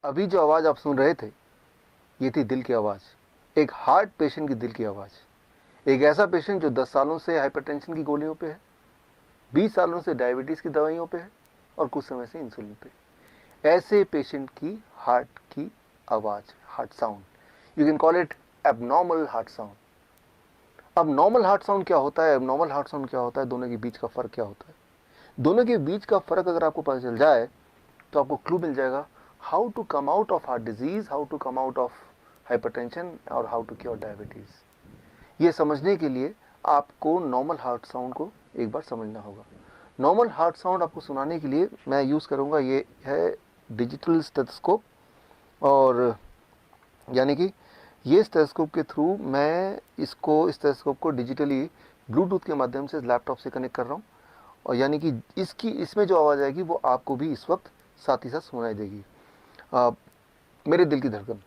अभी जो आवाज़ आप सुन रहे थे, ये थी दिल की आवाज़, एक हार्ट पेशेंट की दिल की आवाज़। एक ऐसा पेशेंट जो 10 सालों से हाइपरटेंशन की गोलियों पे है, 20 सालों से डायबिटीज़ की दवाइयों पे है और कुछ समय से इंसुलिन पे। ऐसे पेशेंट की हार्ट की आवाज़, heart sound, you can call it abnormal heart sound. अब नॉर्मल हार्ट साउंड क्या होता है, एबनॉर्मल हार्ट साउंड क्या होता है, दोनों के बीच का फ़र्क क्या होता है? दोनों के बीच का फ़र्क अगर आपको पता चल जाए तो आपको क्लू मिल जाएगा how to come out of heart disease, how to come out of hypertension और हाउ टू क्योर डायबिटीज। ये समझने के लिए आपको नॉर्मल हार्ट साउंड को एक बार समझना होगा। नॉर्मल हार्ट साउंड आपको सुनाने के लिए मैं यूज़ करूँगा, ये है डिजिटल स्टेथोस्कोप। और यानी कि ये स्टेथोस्कोप के थ्रू मैं इस स्टेथोस्कोप को डिजिटली ब्लूटूथ के माध्यम से लैपटॉप से कनेक्ट कर रहा हूँ। और यानी कि इसमें जो आवाज़ आएगी वो आपको भी इस वक्त साथ ही साथ सुनाई देगी। मेरे दिल की धड़कन।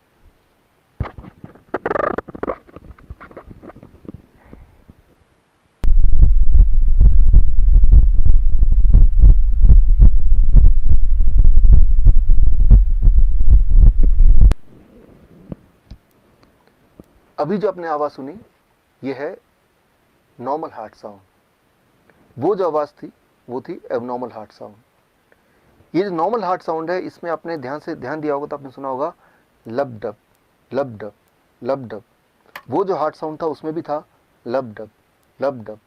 अभी जो आपने आवाज़ सुनी ये है नॉर्मल हार्ट साउंड। वो जो आवाज़ थी वो थी एबनॉर्मल हार्ट साउंड। ये जो नॉर्मल हार्ट साउंड है, इसमें आपने ध्यान दिया होगा तो आपने सुना होगा लब डब लब डब लब डब। वो जो हार्ट साउंड था उसमें भी था लब डब लब डब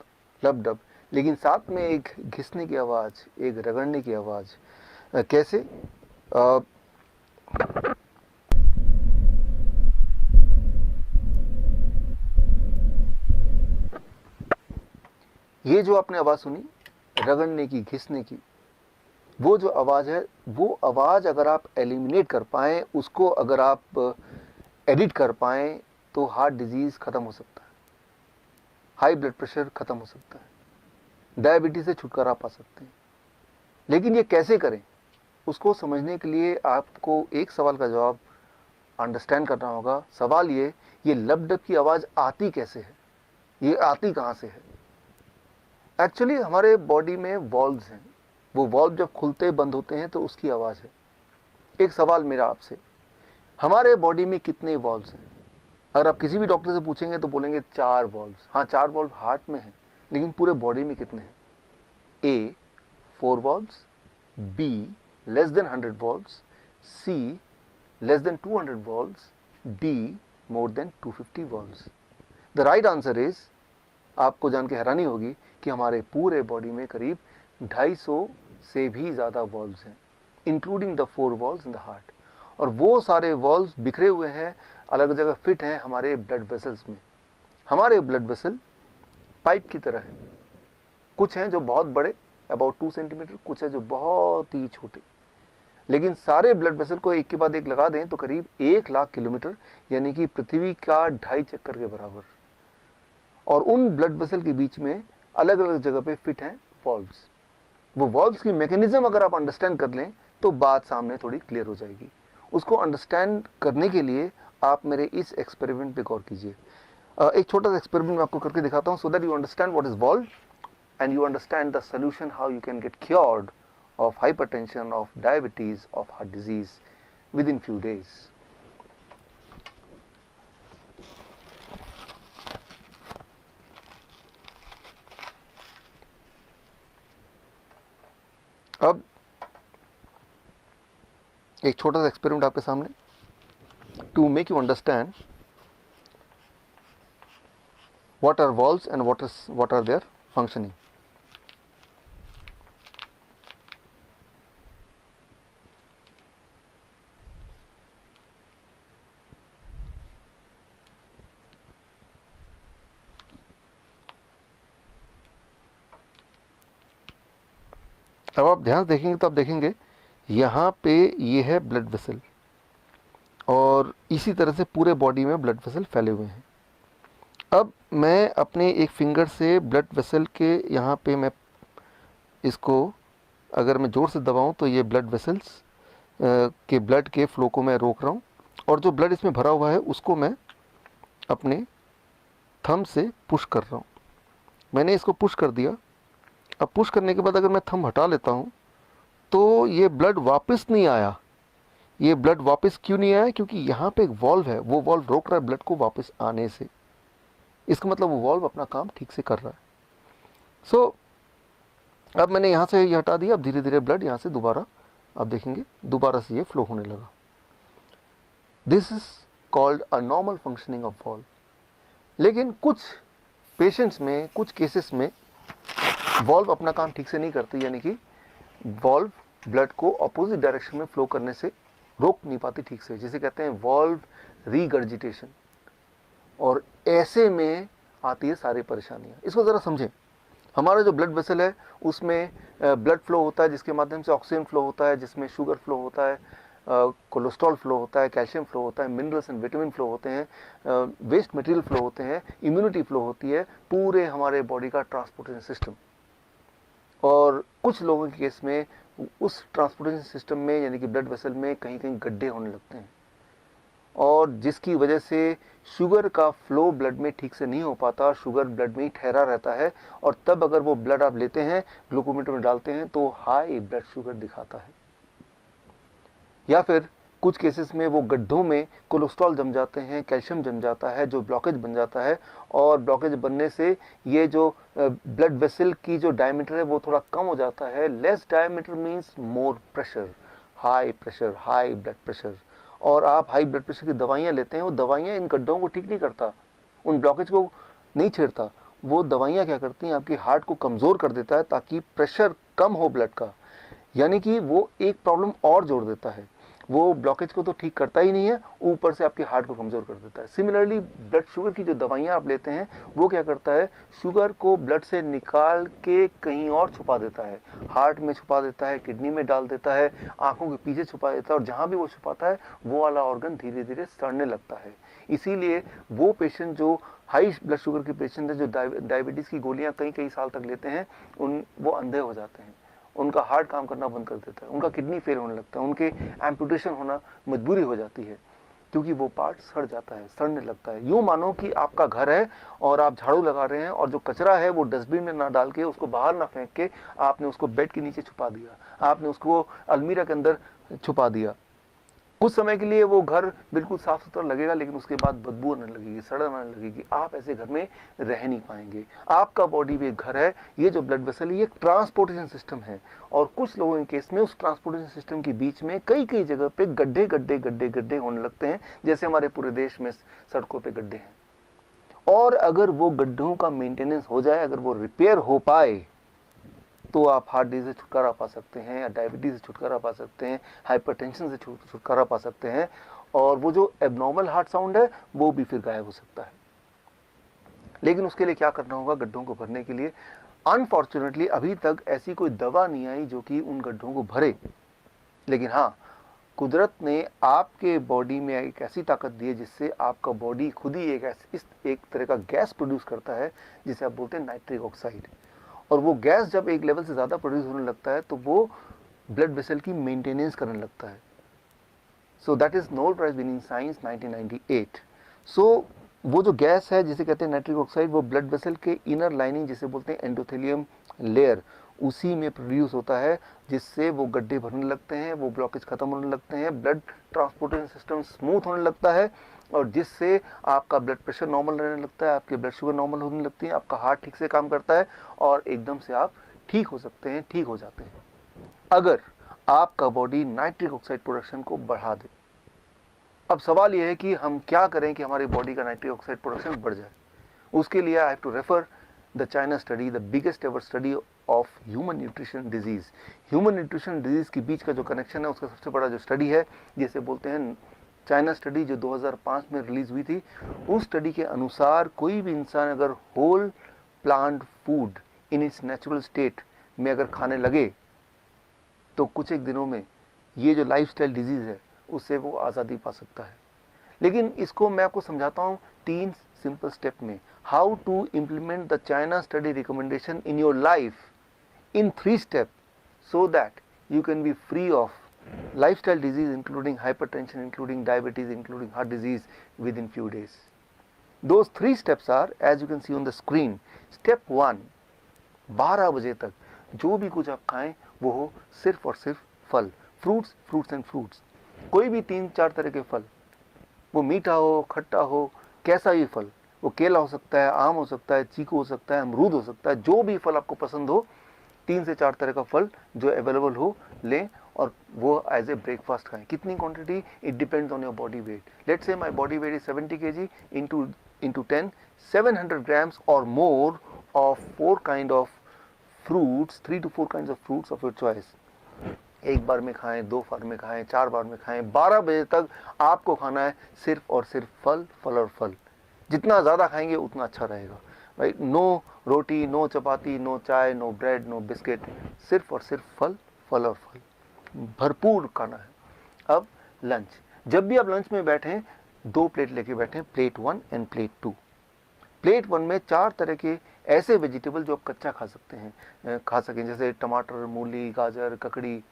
लब डब, लेकिन साथ में एक घिसने की आवाज़, एक रगड़ने की आवाज़। कैसे? ये जो आपने आवाज़ सुनी रगड़ने की, घिसने की, वो जो आवाज़ है, वो आवाज़ अगर आप एलिमिनेट कर पाएँ, उसको अगर आप एडिट कर पाएँ तो हार्ट डिजीज़ ख़त्म हो सकता है, हाई ब्लड प्रेशर ख़त्म हो सकता है, डायबिटीज़ से छुटकारा पा सकते हैं। लेकिन ये कैसे करें, उसको समझने के लिए आपको एक सवाल का जवाब अंडरस्टैंड करना होगा। सवाल ये लब डब की आवाज़ आती कैसे है, ये आती कहाँ से है? एक्चुअली हमारे बॉडी में वॉल्व्स हैं, वो वॉल्व जब खुलते बंद होते हैं तो उसकी आवाज़ है। एक सवाल मेरा आपसे, हमारे बॉडी में कितने वॉल्व्स हैं? अगर आप किसी भी डॉक्टर से पूछेंगे तो बोलेंगे 4 वॉल्व्स। हाँ, 4 वॉल्व हार्ट में हैं, लेकिन पूरे बॉडी में कितने हैं? A 4 valves, B less than 100 valves, C less than 200 valves, D more than 250 valves. The right answer is, आपको जान के हैरानी होगी कि हमारे पूरे बॉडी में करीब 250 से भी ज़्यादा वॉल्व्स हैं, including the 4 valves in the heart. और वो सारे वॉल्व्स बिखरे हुए हैं, अलग जगह फिट हैं हमारे ब्लड वेसल्स में। हमारे ब्लड वेसल पाइप की तरह है, कुछ हैं जो बहुत बड़े अबाउट 2 सेंटीमीटर, कुछ है जो बहुत ही छोटे। लेकिन सारे ब्लड वेसल को एक के बाद एक लगा दें तो करीब 1 लाख किलोमीटर, यानी कि पृथ्वी का 2.5 चक्कर के बराबर। और उन ब्लड वेसल के बीच में अलग अलग जगह पे फिट हैं वॉल्व्स। वो वॉल्व्स की मैकेनिज्म अगर आप अंडरस्टैंड कर लें तो बात सामने थोड़ी क्लियर हो जाएगी। उसको अंडरस्टैंड करने के लिए आप मेरे इस एक्सपेरिमेंट पे गौर कीजिए। एक छोटा सा एक्सपेरिमेंट मैं आपको करके दिखाता हूँ, so that you understand what is valve and you understand the solution how you can get cured of hypertension, of diabetes, of heart disease within few days. अब एक छोटा सा एक्सपेरिमेंट आपके सामने to make you understand what are valves and what are their functioning. अब आप ध्यान देखेंगे तो आप देखेंगे यहाँ पे ये है ब्लड वेसल, और इसी तरह से पूरे बॉडी में ब्लड वेसल फैले हुए हैं। अब मैं अपने एक फिंगर से ब्लड वेसल के यहाँ पे मैं इसको अगर मैं ज़ोर से दबाऊं तो ये ब्लड वेसल्स के ब्लड के फ्लो को मैं रोक रहा हूँ, और जो ब्लड इसमें भरा हुआ है उसको मैं अपने थंब से पुश कर रहा हूँ। मैंने इसको पुश कर दिया। अब पुश करने के बाद अगर मैं थंब हटा लेता हूँ तो ये ब्लड वापस नहीं आया, ये ब्लड वापस क्यों नहीं आया? क्योंकि यहाँ पे एक वॉल्व है, वो वॉल्व रोक रहा है ब्लड को वापस आने से। इसका मतलब वो वॉल्व अपना काम ठीक से कर रहा है। सो अब मैंने यहाँ से ये हटा दिया, अब धीरे धीरे ब्लड यहाँ से दोबारा, आप देखेंगे दोबारा से ये फ्लो होने लगा। This is called a normal functioning of valve. लेकिन कुछ पेशेंट्स में, कुछ केसेस में वॉल्व अपना काम ठीक से नहीं करती, यानी कि वॉल्व ब्लड को अपोजिट डायरेक्शन में फ्लो करने से रोक नहीं पाती ठीक से, जिसे कहते हैं वॉल्व रीगर्जिटेशन। और ऐसे में आती है सारी परेशानियां। इसको ज़रा समझें। हमारा जो ब्लड वेसल है उसमें ब्लड फ्लो होता है, जिसके माध्यम से ऑक्सीजन फ्लो होता है, जिसमें शुगर फ्लो होता है, कोलेस्ट्रॉल फ्लो होता है, कैल्शियम फ्लो होता है, मिनरल्स एंड विटामिन फ्लो होते हैं, वेस्ट मटेरियल फ्लो होते हैं, इम्यूनिटी फ्लो होती है, पूरे हमारे बॉडी का ट्रांसपोर्टेशन सिस्टम। और कुछ लोगों के केस में उस ट्रांसपोर्टेशन सिस्टम में, यानी कि ब्लड वेसल में, कहीं कहीं गड्ढे होने लगते हैं, और जिसकी वजह से शुगर का फ्लो ब्लड में ठीक से नहीं हो पाता, शुगर ब्लड में ही ठहरा रहता है। और तब अगर वो ब्लड आप लेते हैं, ग्लूकोमीटर में डालते हैं, तो हाई ब्लड शुगर दिखाता है। या फिर कुछ केसेस में वो गड्ढों में कोलेस्ट्रॉल जम जाते हैं, कैल्शियम जम जाता है, जो ब्लॉकेज बन जाता है। और ब्लॉकेज बनने से ये जो ब्लड वेसल की जो डायमीटर है वो थोड़ा कम हो जाता है। Less diameter means more pressure, high blood pressure. और आप हाई ब्लड प्रेशर की दवाइयाँ लेते हैं, वो दवाइयाँ इन गड्ढों को ठीक नहीं करता, उन ब्लॉकेज को नहीं छेड़ता। वो दवाइयाँ क्या करती हैं, आपकी हार्ट को कमज़ोर कर देता है ताकि प्रेशर कम हो ब्लड का। यानी कि वो एक प्रॉब्लम और जोड़ देता है। वो ब्लॉकेज को तो ठीक करता ही नहीं है, ऊपर से आपके हार्ट को कमज़ोर कर देता है। सिमिलरली ब्लड शुगर की जो दवाइयाँ आप लेते हैं, वो क्या करता है, शुगर को ब्लड से निकाल के कहीं और छुपा देता है, हार्ट में छुपा देता है, किडनी में डाल देता है, आंखों के पीछे छुपा देता है, और जहाँ भी वो छुपाता है वो वाला ऑर्गन धीरे धीरे सड़ने लगता है। इसीलिए वो पेशेंट जो हाई ब्लड शुगर के पेशेंट है, जो डायबिटीज़ की गोलियाँ कई कई साल तक लेते हैं, वो अंधे हो जाते हैं, उनका हार्ट काम करना बंद कर देता है, उनका किडनी फेल होने लगता है, उनके एम्पुटेशन होना मजबूरी हो जाती है, क्योंकि वो पार्ट सड़ जाता है, सड़ने लगता है। यूँ मानो कि आपका घर है और आप झाड़ू लगा रहे हैं, और जो कचरा है वो डस्टबिन में ना डाल के, उसको बाहर ना फेंक के, आपने उसको बेड के नीचे छुपा दिया, आपने उसको अलमीरा के अंदर छुपा दिया। कुछ समय के लिए वो घर बिल्कुल साफ सुथरा लगेगा, लेकिन उसके बाद बदबू आने लगेगी, सड़न आने लगेगी। आप ऐसे घर में रह नहीं पाएंगे। आपका बॉडी भी एक घर है। ये जो ब्लड वेसल है, ये एक ट्रांसपोर्टेशन सिस्टम है, और कुछ लोगों के केस में उस ट्रांसपोर्टेशन सिस्टम के बीच में कई कई जगह पे गड्ढे गड्ढे गड्ढे गड्ढे होने लगते हैं, जैसे हमारे पूरे देश में सड़कों पर गड्ढे हैं। और अगर वो गड्ढों का मेंटेनेंस हो जाए, अगर वो रिपेयर हो पाए, तो आप हार्ट डिजीज से छुटकारा पा सकते हैं, या डायबिटीज से छुटकारा पा सकते हैं, हाइपरटेंशन से छुटकारा पा सकते हैं, और वो जो एबनॉर्मल हार्ट साउंड है वो भी फिर गायब हो सकता है। लेकिन उसके लिए क्या करना होगा, गड्ढों को भरने के लिए? अनफॉर्चुनेटली अभी तक ऐसी कोई दवा नहीं आई जो कि उन गड्ढों को भरे। लेकिन हाँ, कुदरत ने आपके बॉडी में एक ऐसी ताकत दी है जिससे आपका बॉडी खुद ही एक तरह का गैस प्रोड्यूस करता है, जिसे आप बोलते हैं नाइट्रिक ऑक्साइड। और वो गैस जब एक लेवल से ज़्यादा प्रोड्यूस होने लगता है, तो वो ब्लड वेसल की मेंटेनेंस करने लगता है। So that is Nobel prize winning science 1998। So वो जो गैस है जिसे कहते हैं नाइट्रिक ऑक्साइड, वो ब्लड वेसल के इनर लाइनिंग, जिसे बोलते हैं एंडोथेलियम लेयर, उसी में प्रोड्यूस होता है, जिससे वो गड्ढे भरने लगते हैं, वो ब्लॉकेज खत्म होने लगते हैं, ब्लड ट्रांसपोर्टेशन सिस्टम स्मूथ होने लगता है, और जिससे आपका ब्लड प्रेशर नॉर्मल रहने लगता है, आपकी ब्लड शुगर नॉर्मल होने लगती है, आपका हार्ट ठीक से काम करता है, और एकदम से आप ठीक हो सकते हैं, ठीक हो जाते हैं, अगर आपका बॉडी नाइट्रिक ऑक्साइड प्रोडक्शन को बढ़ा दे। अब सवाल यह है कि हम क्या करें कि हमारी बॉडी का नाइट्रिक ऑक्साइड प्रोडक्शन बढ़ जाए। उसके लिए I have to refer the China study, the biggest ever study of human nutrition disease. Human nutrition disease के बीच का जो कनेक्शन है, उसका सबसे बड़ा जो स्टडी है, जिसे बोलते हैं चाइना स्टडी, जो 2005 में रिलीज हुई थी। उस स्टडी के अनुसार कोई भी इंसान अगर whole plant food in its natural state में अगर खाने लगे, तो कुछ एक दिनों में ये जो लाइफस्टाइल डिजीज है उससे वो आज़ादी पा सकता है। लेकिन इसको मैं आपको समझाता हूँ 3 सिंपल स्टेप में, how to implement the China study recommendation in your life in 3 steps, so that you can be free of lifestyle disease, including hypertension, including diabetes, including heart disease, within few days. Those 3 steps are, as you can see on the screen. Step 1, 12 बजे तक जो भी कुछ आप खाएं वो हो सिर्फ और सिर्फ फल, फ्रूट्स एंड फ्रूट्स। कोई भी 3-4 तरह के फल, वो मीठा हो, खट्टा हो, कैसा भी फल, वो केला हो सकता है, आम हो सकता है, चीकू हो सकता है, अमरूद हो सकता है, जो भी फल आपको पसंद हो, 3 से 4 तरह का फल जो अवेलेबल हो लें और वो एज ए ब्रेकफास्ट खाएं। कितनी quantity? It depends on your body weight. Let's say my body weight is 70 kg into 10, 700 grams or more of 4 kind of fruits, 3 to 4 kinds of fruits of your choice. एक बार में खाएं, 2 बार में खाएं, 4 बार में खाएं, 12 बजे तक आपको खाना है सिर्फ और सिर्फ फल, फल और फल। जितना ज़्यादा खाएंगे उतना अच्छा रहेगा, राइट? नो रोटी, नो चपाती, नो चाय, नो ब्रेड, नो बिस्किट, सिर्फ और सिर्फ फल, फल और फल, भरपूर खाना है। अब लंच, जब भी आप लंच में बैठें 2 प्लेट लेके बैठें, प्लेट 1 एंड प्लेट 2। प्लेट 1 में 4 तरह के ऐसे वेजिटेबल जो आप कच्चा खा सकते हैं, खा सकें, जैसे टमाटर, मूली, गाजर, ककड़ी,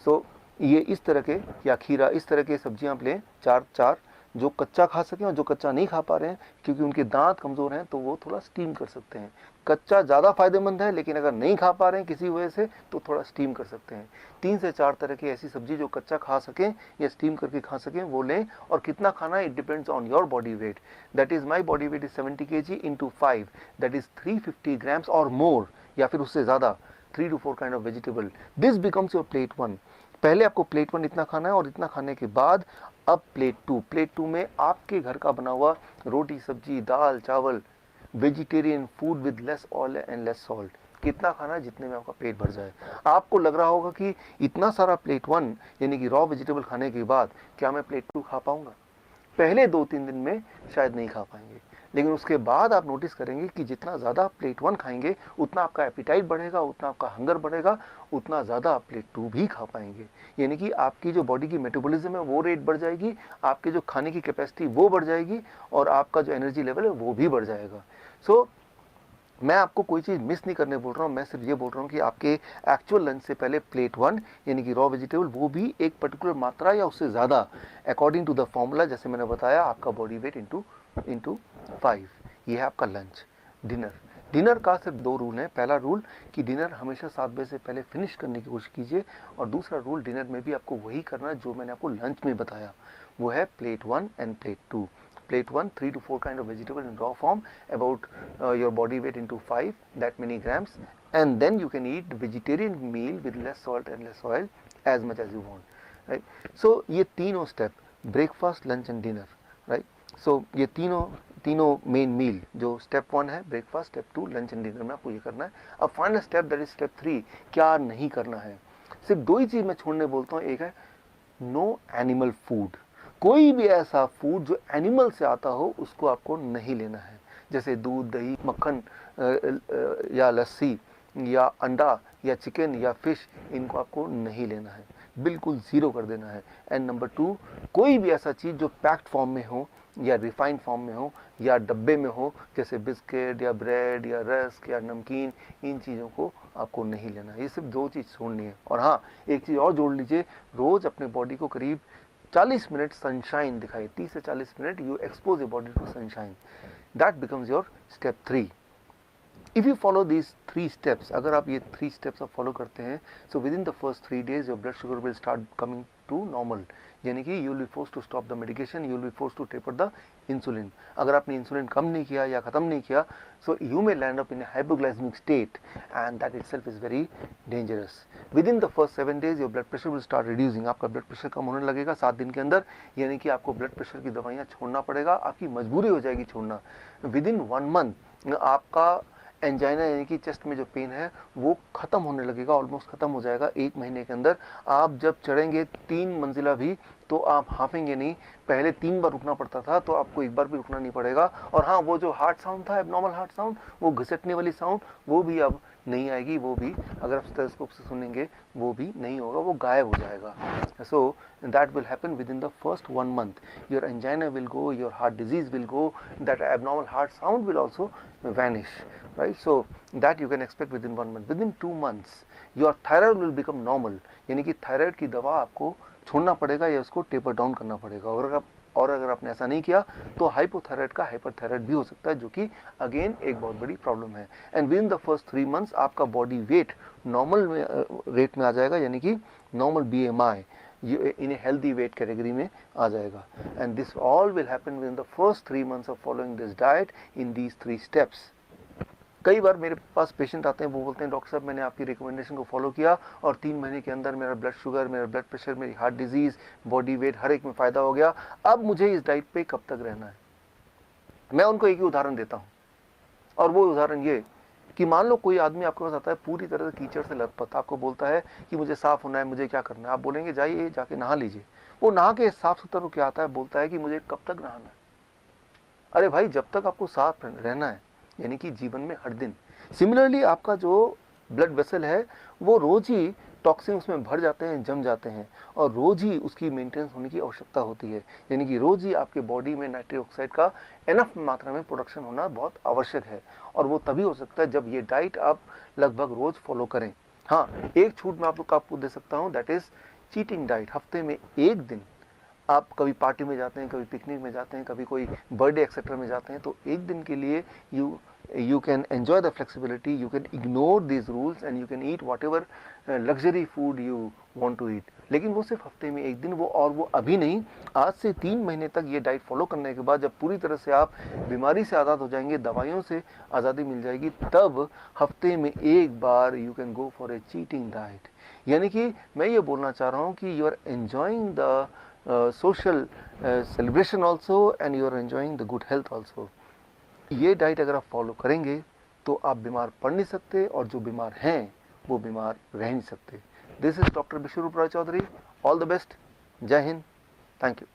सो ये इस तरह के, या खीरा, इस तरह के सब्जियां आप लें 4 जो कच्चा खा सकें, और जो कच्चा नहीं खा पा रहे हैं क्योंकि उनके दांत कमज़ोर हैं तो वो थोड़ा स्टीम कर सकते हैं। कच्चा ज़्यादा फायदेमंद है, लेकिन अगर नहीं खा पा रहे हैं किसी वजह से तो थोड़ा स्टीम कर सकते हैं। 3 से 4 तरह की ऐसी सब्जी जो कच्चा खा सकें या स्टीम करके खा सकें वो लें। और कितना खाना है, it depends on your body weight. That is my body weight is 70 kg into 5, that is 350 grams और मोर, या फिर उससे ज़्यादा, 3 to 4 kind of vegetable. This becomes your plate 1। पहले आपको प्लेट 1 इतना खाना है, और इतना खाने के बाद अब प्लेट 2। प्लेट 2 में आपके घर का बना हुआ रोटी, सब्जी, दाल, चावल, vegetarian food with less oil and less salt. कितना खाना है? जितने में आपका पेट भर जाए। आपको लग रहा होगा कि इतना सारा प्लेट 1 यानी कि रॉ वेजिटेबल खाने के बाद क्या मैं प्लेट 2 खा पाऊंगा? पहले 2-3 दिन में शायद नहीं खा पाएंगे, लेकिन उसके बाद आप नोटिस करेंगे कि जितना ज़्यादा आप प्लेट 1 खाएंगे उतना आपका एपिटाइट बढ़ेगा, उतना आपका हंगर बढ़ेगा, उतना ज़्यादा आप प्लेट 2 भी खा पाएंगे। यानी कि आपकी जो बॉडी की मेटाबॉलिज्म है वो रेट बढ़ जाएगी, आपके जो खाने की कैपेसिटी वो बढ़ जाएगी, और आपका जो एनर्जी लेवल है वो भी बढ़ जाएगा। सो मैं आपको कोई चीज़ मिस नहीं करने बोल रहा हूँ, मैं सिर्फ ये बोल रहा हूँ कि आपके एक्चुअल लंच से पहले प्लेट 1 यानी कि रॉ वेजिटेबल, वो भी एक पर्टिकुलर मात्रा या उससे ज़्यादा, अकॉर्डिंग टू द फॉर्मूला, जैसे मैंने बताया, आपका बॉडी वेट इंटू 5। ये है आपका लंच। डिनर का सिर्फ 2 रूल हैं। पहला रूल कि डिनर हमेशा 7 बजे से पहले फिनिश करने की कोशिश कीजिए, और दूसरा रूल, डिनर में भी आपको वही करना है जो मैंने आपको लंच में बताया, वो है plate 1 end plate 2। Plate 1, 3 to 4 kind of vegetable in raw form, about your body weight into 5, that many grams, and then you can eat vegetarian meal with less salt and less oil as much as you want, right? So ये तीनों step, breakfast, lunch and dinner, right? So ये तीनों main मील, जो step 1 है breakfast, step 2 lunch and dinner में आपको ये करना है। अब final step, that is step 3, क्या नहीं करना है। सिर्फ 2 ही चीज़ मैं छोड़ने बोलता हूँ, एक है नो एनिमल फूड। कोई भी ऐसा फूड जो एनिमल से आता हो उसको आपको नहीं लेना है, जैसे दूध, दही, मक्खन या लस्सी या अंडा या चिकन या फिश, इनको आपको नहीं लेना है, बिल्कुल ज़ीरो कर देना है। एंड नंबर 2, कोई भी ऐसा चीज़ जो पैक्ड फॉर्म में हो या रिफाइंड फॉर्म में हो या डब्बे में हो, जैसे बिस्किट या ब्रेड या रस्क या नमकीन, इन चीज़ों को आपको नहीं लेना है। ये सिर्फ 2 चीज़ छोड़नी है। और हाँ, एक चीज़ और जोड़ लीजिए, रोज़ अपने बॉडी को करीब 40 मिनट सनशाइन दिखाइए। 30 से 40 minute you expose your body to sunshine, that becomes your step 3। If you follow these 3 steps, अगर आप ये 3 स्टेप्स आप फॉलो करते हैं, so within the first 3 days your blood sugar will start coming to normal, यानी कि you will be force to stop the medication, you will be force to taper the insulin. अगर आपने insulin कम नहीं किया या ख़त्म नहीं किया, so you may land up in hypoglycemic state, and that itself is very dangerous. Within the first 7 days your blood pressure will start reducing, आपका blood pressure कम होने लगेगा 7 दिन के अंदर, यानी कि आपको ब्लड प्रेशर की दवाइयाँ छोड़ना पड़ेगा, आपकी मजबूरी हो जाएगी छोड़ना। विद इन 1 month आपका एंजाइना यानी कि चेस्ट में जो पेन है वो ख़त्म होने लगेगा, ऑलमोस्ट ख़त्म हो जाएगा 1 महीने के अंदर। आप जब चढ़ेंगे 3 मंजिला भी तो आप हाँफेंगे नहीं, पहले 3 बार रुकना पड़ता था, तो आपको 1 बार भी रुकना नहीं पड़ेगा। और हाँ, वो जो हार्ट साउंड था, एबनॉर्मल हार्ट साउंड, वो घिसटने वाली साउंड, वो भी अब नहीं आएगी, वो भी अगर आप स्टेथोस्कोप से सुनेंगे वो भी नहीं होगा, वो गायब हो जाएगा। सो that will happen within the first 1 month. Your angina will go, your heart disease will go, that abnormal heart sound will also vanish, right? So that you can expect within 1 month. Within 2 months your thyroid will become normal, यानी कि thyroid की दवा आपको छोड़ना पड़ेगा या उसको taper down करना पड़ेगा। और अगर आपने ऐसा नहीं किया तो हाइपोथायराइड का हाइपरथायराइड भी हो सकता है, जो कि अगेन एक बहुत बड़ी प्रॉब्लम है। And with in the first 3 months आपका बॉडी वेट नॉर्मल रेट में आ जाएगा, यानी कि normal BMI, in a healthy weight category में आ जाएगा। And this all will happen with in the first 3 months of following this diet in these 3 steps. कई बार मेरे पास patient आते हैं, वो बोलते हैं डॉक्टर साहब मैंने आपकी रिकमेंडेशन को फॉलो किया और 3 महीने के अंदर मेरा ब्लड शुगर, मेरा ब्लड प्रेशर, मेरी हार्ट डिजीज़, बॉडी वेट हर एक में फ़ायदा हो गया, अब मुझे इस डाइट पे कब तक रहना है। मैं उनको एक ही उदाहरण देता हूँ, और वो उदाहरण ये कि मान लो कोई आदमी आपके पास आता है पूरी तरह से कीचड़ से लथपथ, आपको बोलता है कि मुझे साफ़ होना है, मुझे क्या करना है। आप बोलेंगे जाइए जाके नहा लीजिए। वो नहा के साफ़ सुथरा होकर आता है, बोलता है कि मुझे कब तक नहाना है। अरे भाई, जब तक आपको साफ रहना है, यानी कि जीवन में हर दिन। सिमिलरली आपका जो ब्लड वेसल है वो रोज ही टॉक्सिन उसमें भर जाते हैं, जम जाते हैं, और रोज ही उसकी मेंटेनेंस होने की आवश्यकता होती है। यानी कि रोज ही आपके बॉडी में नाइट्रिक ऑक्साइड का एनफ मात्रा में प्रोडक्शन होना बहुत आवश्यक है, और वो तभी हो सकता है जब ये डाइट आप लगभग रोज फॉलो करें। हाँ, एक छूट मैं आपको दे सकता हूँ, दैट इज चीटिंग डाइट। हफ्ते में एक दिन आप कभी पार्टी में जाते हैं, कभी पिकनिक में जाते हैं, कभी कोई बर्थडे एक्सेट्रा में जाते हैं, तो एक दिन के लिए you can enjoy the flexibility, you can ignore these rules and you can eat whatever luxury food you want to eat। लेकिन वो सिर्फ हफ्ते में एक दिन, वो अभी नहीं, आज से 3 महीने तक ये डाइट फॉलो करने के बाद जब पूरी तरह से आप बीमारी से आज़ाद हो जाएंगे, दवाइयों से आज़ादी मिल जाएगी, तब हफ्ते में एक बार you can go for a cheating diet. यानी कि मैं ये बोलना चाह रहा हूँ कि you are enjoying the social celebration also and you are enjoying the good health also। ये डाइट अगर आप फॉलो करेंगे तो आप बीमार पड़ नहीं सकते, और जो बीमार हैं वो बीमार रह नहीं सकते। This is doctor Vishwaroop Roy Chowdhury. All the best. जय हिंद। Thank you.